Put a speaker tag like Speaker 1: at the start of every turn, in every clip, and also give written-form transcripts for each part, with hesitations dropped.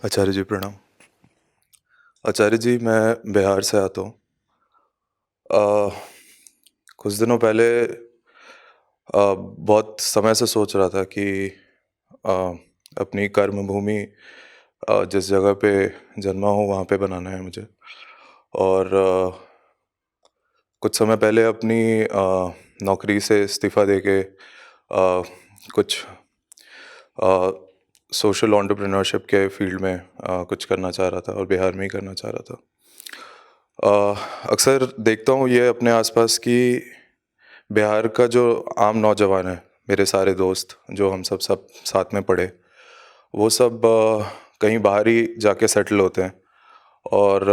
Speaker 1: आचार्य जी प्रणाम। आचार्य जी, मैं बिहार से आता हूँ। कुछ दिनों पहले बहुत समय से सोच रहा था कि अ, अपनी कर्मभूमि जिस जगह पे जन्मा हूँ वहाँ पे बनाना है मुझे। और कुछ समय पहले अपनी नौकरी से इस्तीफ़ा देके कुछ सोशल एंटरप्रेन्योरशिप के फील्ड में कुछ करना चाह रहा था और बिहार में ही करना चाह रहा था। अक्सर देखता हूँ ये अपने आसपास कि बिहार का जो आम नौजवान है, मेरे सारे दोस्त जो हम सब साथ में पढ़े, वो सब कहीं बाहर ही जाके सेटल होते हैं और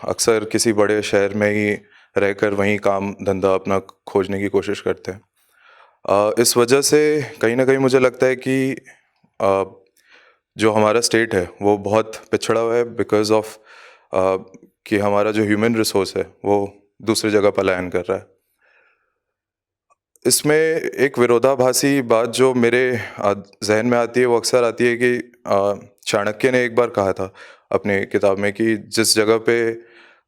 Speaker 1: अक्सर किसी बड़े शहर में ही रहकर वहीं काम धंधा अपना खोजने की कोशिश करते हैं। इस वजह से कहीं ना कहीं मुझे लगता है कि अ, जो हमारा स्टेट है वो बहुत पिछड़ा हुआ है बिकॉज ऑफ कि हमारा जो ह्यूमन रिसोर्स है वो दूसरी जगह पलायन कर रहा है। इसमें एक विरोधाभासी बात जो मेरे जहन में आती है वो अक्सर आती है कि चाणक्य ने एक बार कहा था अपनी किताब में कि जिस जगह पे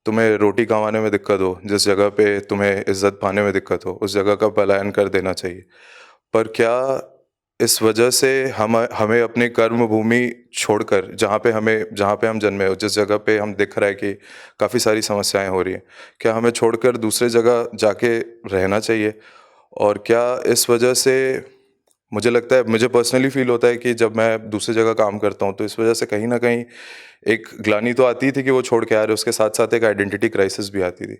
Speaker 1: तुम्हें रोटी कमाने में दिक्कत हो, जिस जगह पे तुम्हें इज्जत पाने में दिक्कत हो, उस जगह का पलायन कर देना चाहिए। पर क्या इस वजह से हम हमें अपनी कर्म भूमि छोड़कर जहाँ पे हम जन्मे हो, जिस जगह पे हम दिख रहा है कि काफ़ी सारी समस्याएं हो रही हैं, क्या हमें छोड़कर दूसरे जगह जाके रहना चाहिए? और क्या इस वजह से मुझे लगता है, मुझे पर्सनली फील होता है कि जब मैं दूसरी जगह काम करता हूँ तो इस वजह से कहीं ना कहीं एक ग्लानि तो आती थी कि वो छोड़ के आ रहे, उसके साथ साथ एक आइडेंटिटी क्राइसिस भी आती थी।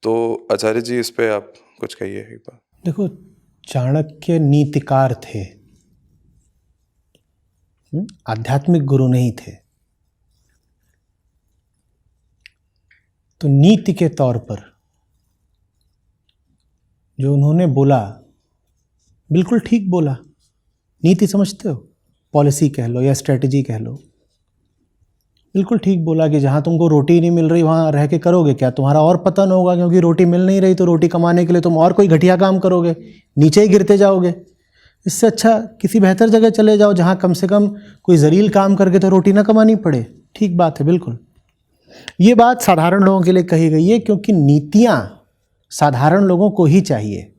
Speaker 1: तो आचार्य जी, इस पे आप कुछ कहिए एक बार।
Speaker 2: देखो, चाणक्य नीतिकार थे, आध्यात्मिक गुरु नहीं थे। तो नीति के तौर पर जो उन्होंने बोला बिल्कुल ठीक बोला। नीति समझते हो, पॉलिसी कह लो या स्ट्रेटजी कह लो, बिल्कुल ठीक बोला कि जहाँ तुमको रोटी नहीं मिल रही वहाँ रह के करोगे क्या? तुम्हारा और पतन होगा, क्योंकि रोटी मिल नहीं रही तो रोटी कमाने के लिए तुम और कोई घटिया काम करोगे, नीचे ही गिरते जाओगे। इससे अच्छा किसी बेहतर जगह चले जाओ जहाँ कम से कम कोई जलील काम करके तो रोटी ना कमानी पड़े। ठीक बात है, बिल्कुल। ये बात साधारण लोगों के लिए कही गई है, क्योंकि नीतियाँ साधारण लोगों को ही चाहिए।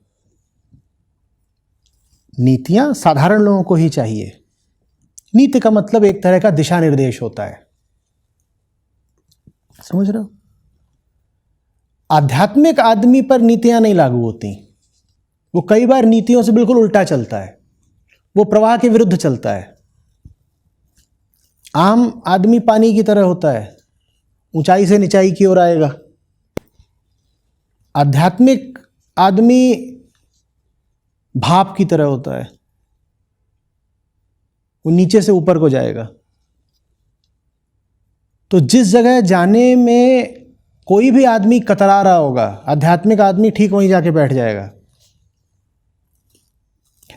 Speaker 2: नीतियाँ साधारण लोगों को ही चाहिए। नीति का मतलब एक तरह का दिशा निर्देश होता है, समझ रहे हो? आध्यात्मिक आदमी पर नीतियां नहीं लागू होती। वो कई बार नीतियों से बिल्कुल उल्टा चलता है, वो प्रवाह के विरुद्ध चलता है। आम आदमी पानी की तरह होता है, ऊंचाई से निचाई की ओर आएगा। आध्यात्मिक आदमी भाप की तरह होता है, वो नीचे से ऊपर को जाएगा। तो जिस जगह जाने में कोई भी आदमी कतरा रहा होगा, आध्यात्मिक आदमी ठीक वहीं जाके बैठ जाएगा।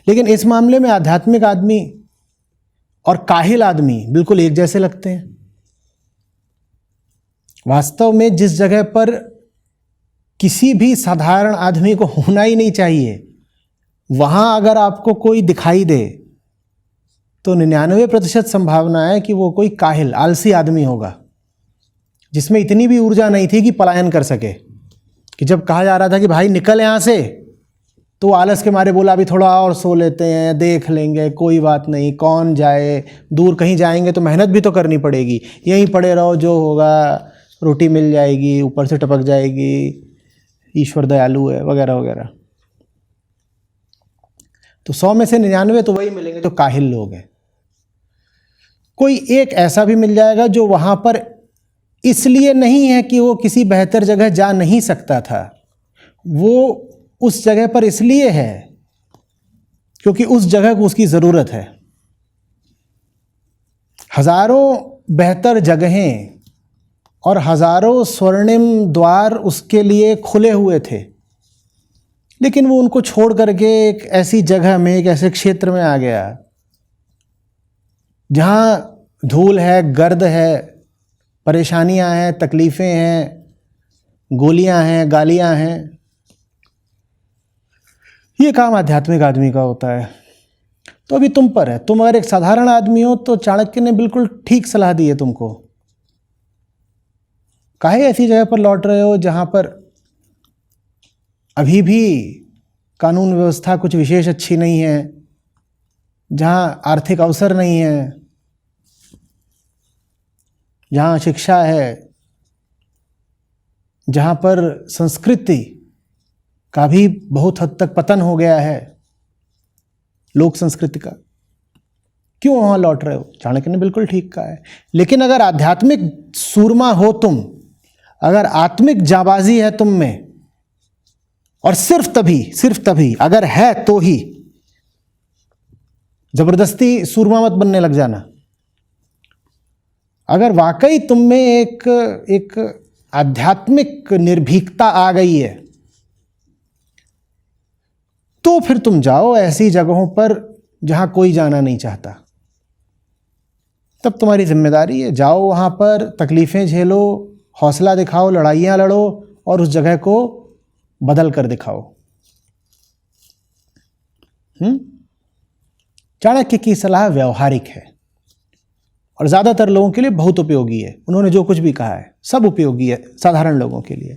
Speaker 2: लेकिन इस मामले में आध्यात्मिक आदमी और काहिल आदमी बिल्कुल एक जैसे लगते हैं। वास्तव में जिस जगह पर किसी भी साधारण आदमी को होना ही नहीं चाहिए, वहां अगर आपको कोई दिखाई दे तो 99% संभावना है कि वो कोई काहिल आलसी आदमी होगा, जिसमें इतनी भी ऊर्जा नहीं थी कि पलायन कर सके। कि जब कहा जा रहा था कि भाई निकल यहां से, तो आलस के मारे बोला अभी थोड़ा और सो लेते हैं, देख लेंगे, कोई बात नहीं, कौन जाए, दूर कहीं जाएंगे तो मेहनत भी तो करनी पड़ेगी, यहीं पड़े रहो, जो होगा रोटी मिल जाएगी, ऊपर से टपक जाएगी, ईश्वर दयालु है, वगैरह वगैरह। तो 100 में से 99 तो वही मिलेंगे जो काहिल लोग हैं। कोई एक ऐसा भी मिल जाएगा जो वहां पर इसलिए नहीं है कि वो किसी बेहतर जगह जा नहीं सकता था, वो उस जगह पर इसलिए है क्योंकि उस जगह को उसकी ज़रूरत है। हजारों बेहतर जगहें और हजारों स्वर्णिम द्वार उसके लिए खुले हुए थे, लेकिन वो उनको छोड़ करके एक ऐसी जगह में, एक ऐसे क्षेत्र में आ गया जहाँ धूल है, गर्द है, परेशानियां हैं, तकलीफ़ें हैं, गोलियां हैं, गालियां हैं। ये काम आध्यात्मिक आदमी का होता है। तो अभी तुम पर है। तुम अगर एक साधारण आदमी हो तो चाणक्य ने बिल्कुल ठीक सलाह दी है तुमको। काहे ऐसी जगह पर लौट रहे हो जहां पर अभी भी कानून व्यवस्था कुछ विशेष अच्छी नहीं है, जहां आर्थिक अवसर नहीं है, जहां शिक्षा है, जहां पर संस्कृति का भी बहुत हद तक पतन हो गया है, लोक संस्कृति का। क्यों वहां लौट रहे हो? चाणक्य ने बिल्कुल ठीक कहा है। लेकिन अगर आध्यात्मिक सूरमा हो तुम, अगर आत्मिक जाबाजी है तुम में, और सिर्फ तभी अगर है तो ही, जबरदस्ती सूरमा मत बनने लग जाना। अगर वाकई तुम में एक आध्यात्मिक निर्भीकता आ गई है तो फिर तुम जाओ ऐसी जगहों पर जहां कोई जाना नहीं चाहता। तब तुम्हारी जिम्मेदारी है, जाओ वहां पर, तकलीफें झेलो, हौसला दिखाओ, लड़ाइयां लड़ो और उस जगह को बदल कर दिखाओ। चाणक्य की सलाह व्यवहारिक है और ज्यादातर लोगों के लिए बहुत उपयोगी है। उन्होंने जो कुछ भी कहा है सब उपयोगी है साधारण लोगों के लिए।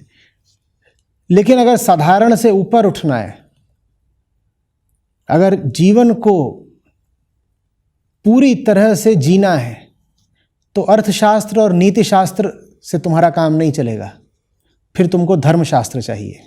Speaker 2: लेकिन अगर साधारण से ऊपर उठना है, अगर जीवन को पूरी तरह से जीना है, तो अर्थशास्त्र और नीतिशास्त्र से तुम्हारा काम नहीं चलेगा। फिर तुमको धर्मशास्त्र चाहिए।